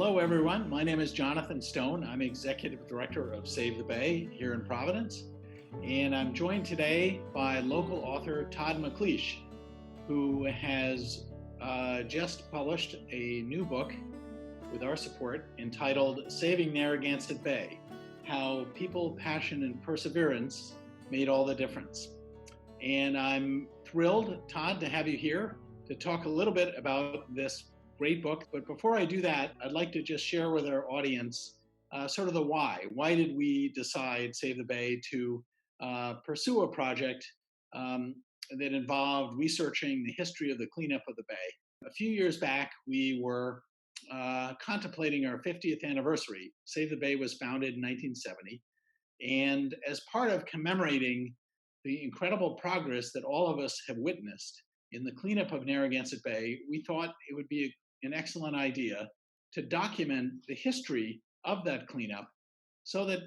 Hello, everyone. My name is Jonathan Stone. I'm Executive Director of Save the Bay here in Providence. And I'm joined today by local author Todd McLeish, who has just published a new book with our support entitled Saving Narragansett Bay, How People, Passion, and Perseverance Made All the Difference. And I'm thrilled, Todd, to have you here to talk a little bit about this great book. But before I do that, I'd like to just share with our audience sort of the why. Why did we decide, Save the Bay, to pursue a project that involved researching the history of the cleanup of the bay? A few years back, we were contemplating our 50th anniversary. Save the Bay was founded in 1970. And as part of commemorating the incredible progress that all of us have witnessed in the cleanup of Narragansett Bay, we thought it would be an excellent idea to document the history of that cleanup so that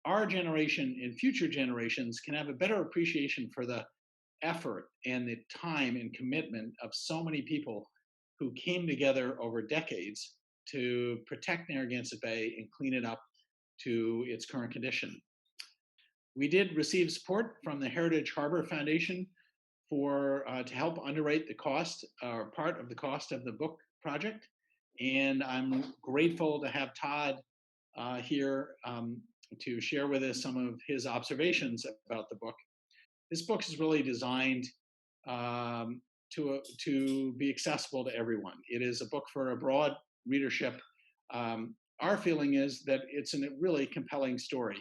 our generation and future generations can have a better appreciation for the effort and the time and commitment of so many people who came together over decades to protect Narragansett Bay and clean it up to its current condition. We did receive support from the Heritage Harbor Foundation to help underwrite the cost, or part of the cost of the book project. And I'm grateful to have Todd here to share with us some of his observations about the book. This book is really designed to be accessible to everyone. It is a book for a broad readership. Our feeling is that it's a really compelling story.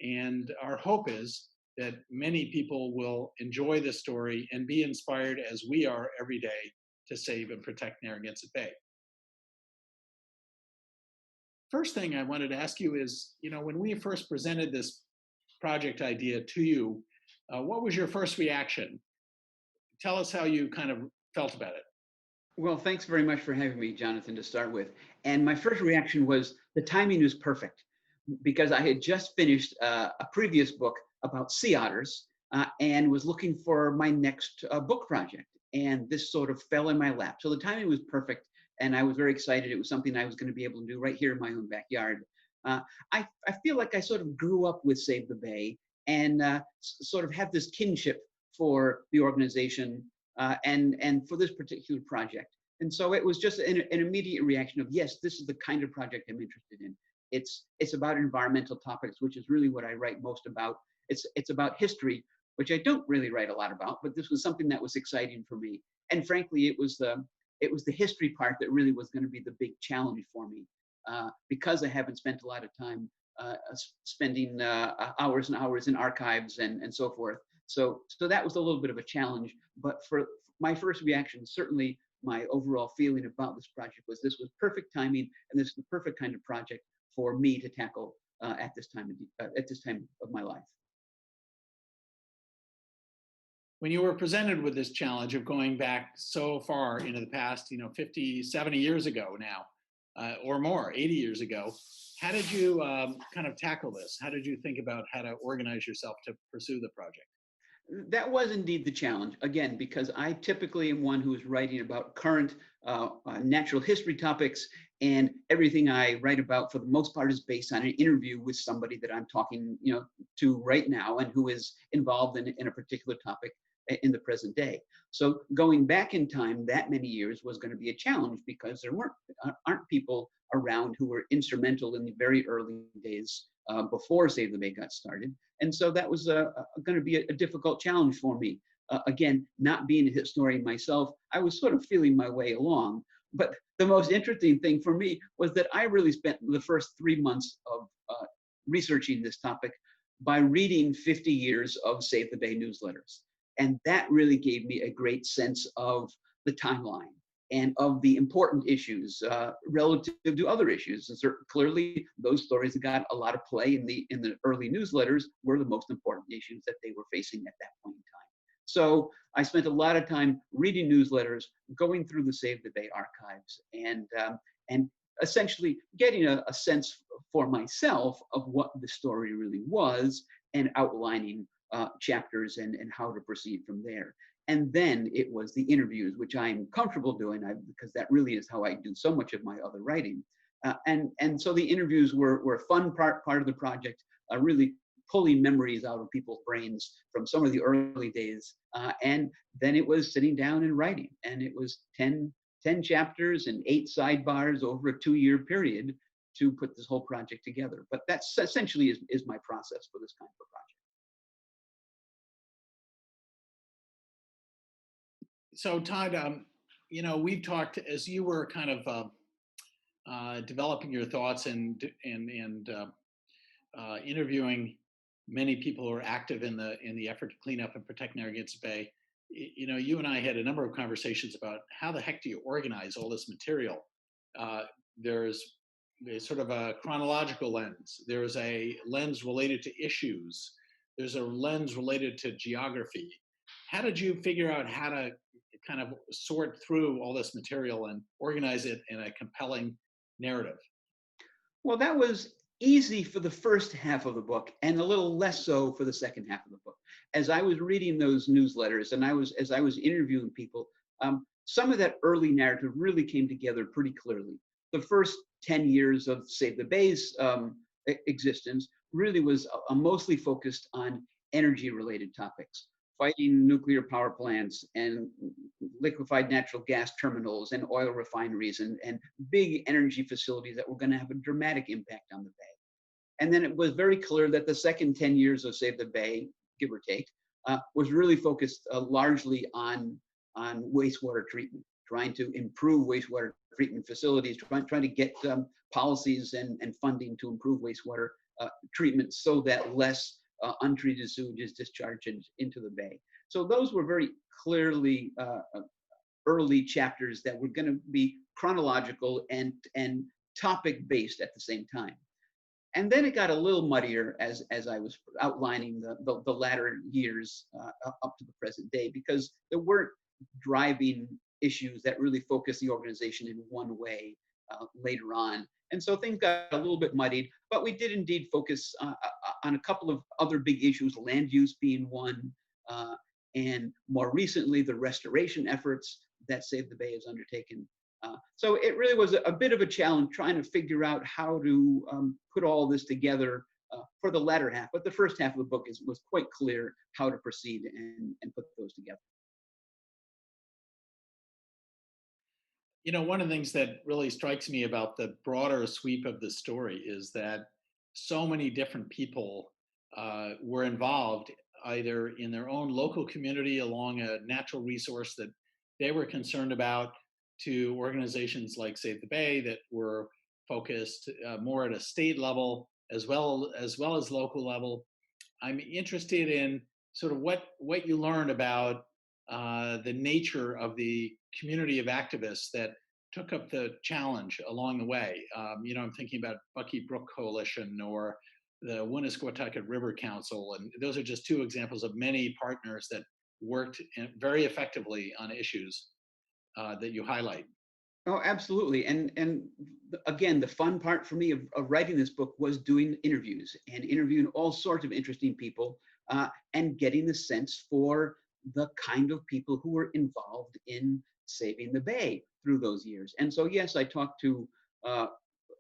And our hope is that many people will enjoy this story and be inspired as we are every day to save and protect Narragansett Bay. First thing I wanted to ask you is, when we first presented this project idea to you, what was your first reaction? Tell us how you kind of felt about it. Well, thanks very much for having me, Jonathan, to start with. And my first reaction was the timing was perfect because I had just finished a previous book about sea otters and was looking for my next book project. And this sort of fell in my lap. So the timing was perfect. And I was very excited. It was something I was going to be able to do right here in my own backyard. I feel like I sort of grew up with Save the Bay and sort of have this kinship for the organization and for this particular project. And so it was just an immediate reaction of, yes, this is the kind of project I'm interested in. It's about environmental topics, which is really what I write most about. It's about history, which I don't really write a lot about, but this was something that was exciting for me. And frankly, it was the history part that really was going to be the big challenge for me, because I haven't spent a lot of time spending hours and hours in archives and so forth. So that was a little bit of a challenge. But for my first reaction, certainly my overall feeling about this project was this was perfect timing, and this is the perfect kind of project for me to tackle at this time of my life. When you were presented with this challenge of going back so far into the past, 50, 70 years ago now, or more, 80 years ago, how did you kind of tackle this? How did you think about how to organize yourself to pursue the project? That was indeed the challenge, again, because I typically am one who is writing about current natural history topics, and everything I write about for the most part is based on an interview with somebody that I'm talking to right now and who is involved in a particular topic in the present day. So going back in time that many years was going to be a challenge because there aren't people around who were instrumental in the very early days before Save the Bay got started. And so that was going to be a difficult challenge for me. Again, not being a historian myself, I was sort of feeling my way along. But the most interesting thing for me was that I really spent the first 3 months of researching this topic by reading 50 years of Save the Bay newsletters. And that really gave me a great sense of the timeline and of the important issues relative to other issues. And clearly, those stories that got a lot of play in the early newsletters were the most important issues that they were facing at that point in time. So I spent a lot of time reading newsletters, going through the Save the Bay archives, and essentially getting a sense for myself of what the story really was and outlining chapters and how to proceed from there. And then it was the interviews, which I'm comfortable doing because that really is how I do so much of my other writing. And so the interviews were a fun part of the project, really pulling memories out of people's brains from some of the early days. And then it was sitting down and writing, and it was 10 chapters and 8 sidebars over a 2-year period to put this whole project together. But that's essentially is my process for this kind of a project. So Todd, we've talked as you were kind of developing your thoughts and interviewing many people who are active in the effort to clean up and protect Narragansett Bay. You and I had a number of conversations about how the heck do you organize all this material. There's sort of a chronological lens. There's a lens related to issues. There's a lens related to geography. How did you figure out how to kind of sort through all this material and organize it in a compelling narrative? Well, that was easy for the first half of the book and a little less so for the second half of the book. As I was reading those newsletters and as I was interviewing people, some of that early narrative really came together pretty clearly. The first 10 years of Save the Bay's existence really was mostly focused on energy-related topics, fighting nuclear power plants and liquefied natural gas terminals and oil refineries and big energy facilities that were going to have a dramatic impact on the Bay. And then it was very clear that the second 10 years of Save the Bay, give or take, was really focused largely on wastewater treatment, trying to improve wastewater treatment facilities, trying to get policies and funding to improve wastewater treatment so that less untreated sewage is discharged into the Bay. So those were very clearly early chapters that were going to be chronological and topic based at the same time. And then it got a little muddier as I was outlining the latter years up to the present day, because there weren't driving issues that really focused the organization in one way later on. And so things got a little bit muddied, but we did indeed focus on a couple of other big issues, land use being one, and more recently, the restoration efforts that Save the Bay has undertaken. So it really was a bit of a challenge trying to figure out how to put all this together for the latter half. But the first half of the book was quite clear how to proceed and put those together. One of the things that really strikes me about the broader sweep of the story is that so many different people were involved either in their own local community along a natural resource that they were concerned about, to organizations like Save the Bay that were focused more at a state level as well as local level. I'm interested in sort of what you learned about the nature of the community of activists that took up the challenge along the way. I'm thinking about Bucky Brook Coalition or the Winnesquatucket River Council, and those are just two examples of many partners that worked very effectively on issues that you highlight. Oh, absolutely. And again, the fun part for me of writing this book was doing interviews and interviewing all sorts of interesting people and getting the sense for the kind of people who were involved in saving the Bay through those years. And so, yes, I talked to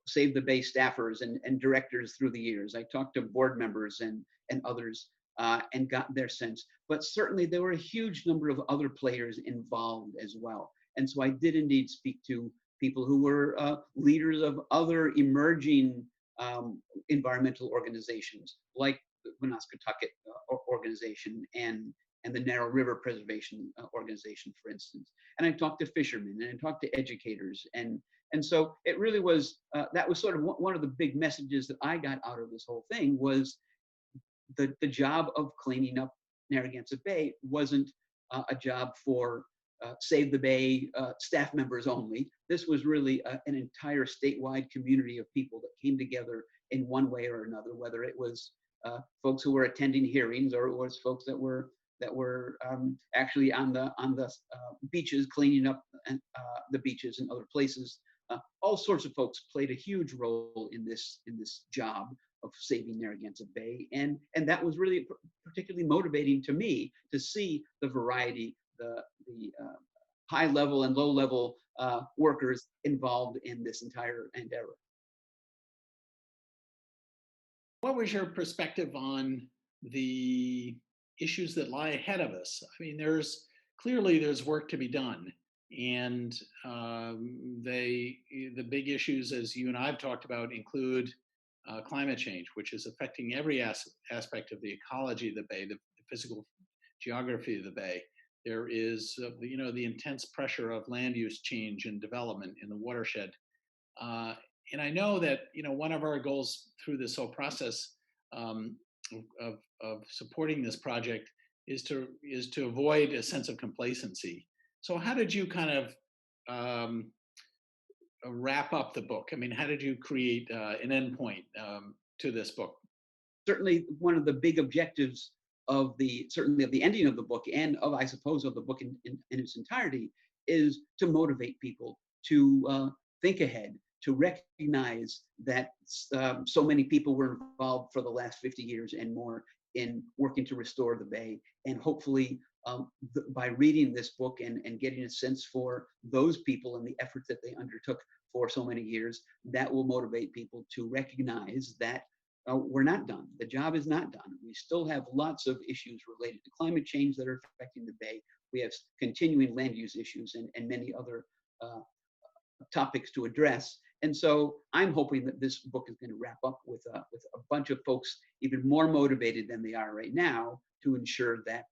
Save the Bay staffers and directors through the years. I talked to board members and others and got their sense. But certainly there were a huge number of other players involved as well. And so I did indeed speak to people who were leaders of other emerging environmental organizations, like the Winnesquatucket organization and the Narrow River Preservation Organization, for instance. And I talked to fishermen and I talked to educators. And so it really was, that was sort of one of the big messages that I got out of this whole thing was the job of cleaning up Narragansett Bay wasn't a job for Save the Bay staff members only. This was really an entire statewide community of people that came together in one way or another, whether it was folks who were attending hearings or it was folks that were actually on the beaches cleaning up the beaches and other places. All sorts of folks played a huge role in this job of saving Narragansett Bay, and that was really particularly motivating to me to see the variety, the high level and low level workers involved in this entire endeavor. What was your perspective on the issues that lie ahead of us? I mean, there's work to be done, and the big issues, as you and I've talked about, include climate change, which is affecting every aspect of the ecology of the bay, the physical geography of the bay. There is, the intense pressure of land use change and development in the watershed. Uh, and I know that one of our goals through this whole process um, of supporting this project is to avoid a sense of complacency. So how did you kind of um, wrap up the book? I mean, how did you create an endpoint to this book? Certainly, one of the big objectives of certainly of the ending of the book, and of, I suppose, of the book in its entirety, is to motivate people to think ahead, to recognize that so many people were involved for the last 50 years and more in working to restore the bay. And hopefully, by reading this book and getting a sense for those people and the efforts that they undertook for so many years, that will motivate people to recognize that we're not done. The job is not done. We still have lots of issues related to climate change that are affecting the bay. We have continuing land use issues and many other topics to address. And so I'm hoping that this book is going to wrap up with a bunch of folks even more motivated than they are right now to ensure that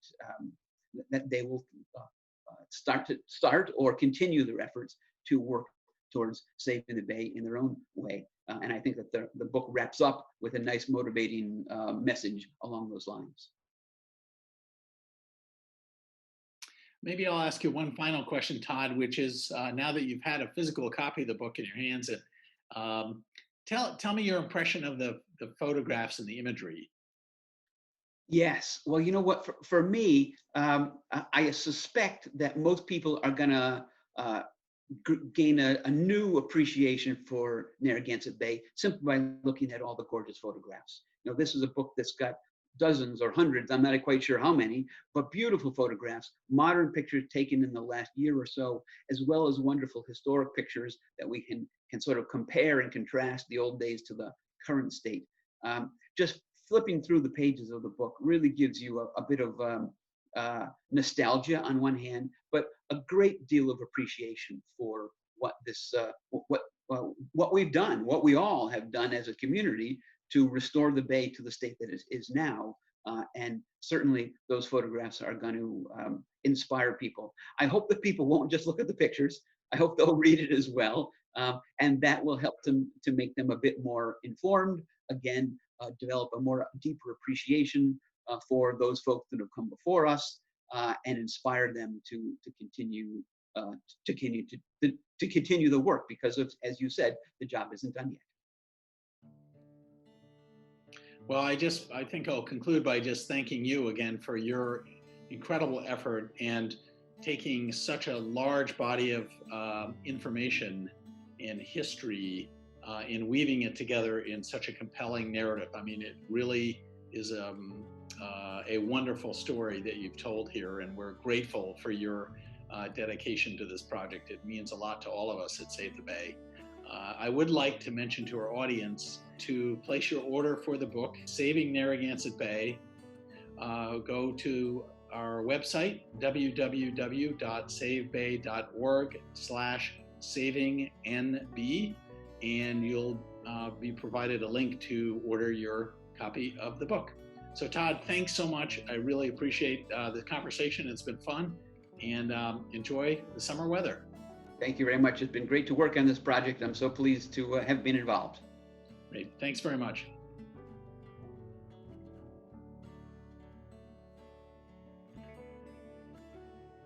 that they will start or continue their efforts to work towards saving the bay in their own way. And I think that the book wraps up with a nice motivating message along those lines. Maybe I'll ask you one final question, Todd, which is now that you've had a physical copy of the book in your hands, tell me your impression of the photographs and the imagery. Yes. Well, you know what? For me, I suspect that most people are going to gain a new appreciation for Narragansett Bay simply by looking at all the gorgeous photographs. This is a book that's got dozens or hundreds, I'm not quite sure how many, but beautiful photographs, modern pictures taken in the last year or so, as well as wonderful historic pictures that we can sort of compare and contrast the old days to the current state. Just flipping through the pages of the book really gives you a bit of nostalgia on one hand, but a great deal of appreciation for what what we've done, what we all have done as a community to restore the bay to the state that it is now. And certainly those photographs are going to inspire people. I hope that people won't just look at the pictures. I hope they'll read it as well. And that will help them to make them a bit more informed, again, develop a more deeper appreciation for those folks that have come before us, and inspire them to continue the work, because of, as you said, the job isn't done yet. Well, I think I'll conclude by just thanking you again for your incredible effort and taking such a large body of information and history and weaving it together in such a compelling narrative. I mean, it really is a wonderful story that you've told here, and we're grateful for your dedication to this project. It means a lot to all of us at Save the Bay. I would like to mention to our audience to place your order for the book, Saving Narragansett Bay. Go to our website, www.savebay.org/savingnb, and you'll be provided a link to order your copy of the book. So Todd, thanks so much. I really appreciate the conversation. It's been fun, and enjoy the summer weather. Thank you very much. It's been great to work on this project. I'm so pleased to have been involved. Great. Thanks very much.